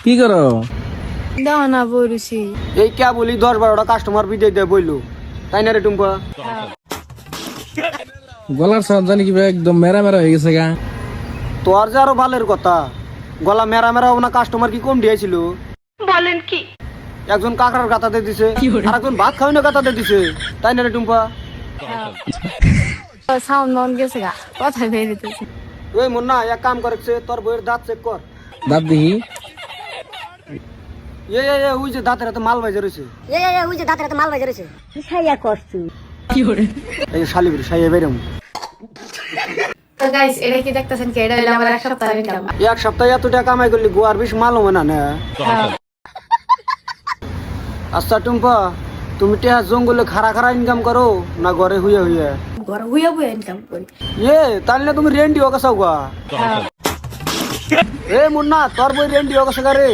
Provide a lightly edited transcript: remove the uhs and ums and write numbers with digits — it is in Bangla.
কি করো? দাও না বলছি। এই কে বলি 10-12টা কাস্টমার বিদায় দেয় বইলো, তাই না রে টুম্পা? গলার সাউন্ড জানি কি একদম মেরা মেরা হয়ে গেছে গা। তোর যে আরো ভালের কথা, গলা মেরা মেরা হবে না, কাস্টমার কি কম দিয়েছিল? বলেন কি? একজন কাকড়ার গাতাতে দিছে, আর একজন ভাত খাওয়াই না গাতাতে দিছে, তাই না রে টুম্পা? সাউন্ড মন গেছে গা, কথা বেরিতেছে। ওই মুন্না এক কাম করেছে, তোর বইয়ের দাঁত চেক কর। দাঁত দেখি। ওই যে দাঁতের হাতে মাল বাজে রয়েছে। এই শালিবুড়ি সাইয়ে বেরম। তো গাইস, এটা কি দেখতেছেন কি? এটা হলো আমার এক সপ্তাহের ইনকাম। এক সপ্তাহে এত টাকা কামাই করলি, গোয়ার বেশ মাল হবে না না? আচ্ছা টুম্পা, তুমি টিয়া জঙ্গলে খাড়া খাড়া ইনকাম করো না ঘরে হুইয়া হুইয়া? ঘর হুইয়া হুইয়া ইনকাম করি। তাহলে তুমি রেন্টি হোক গা। এ মুন্না, তোর বই রেন্টি হোক রে।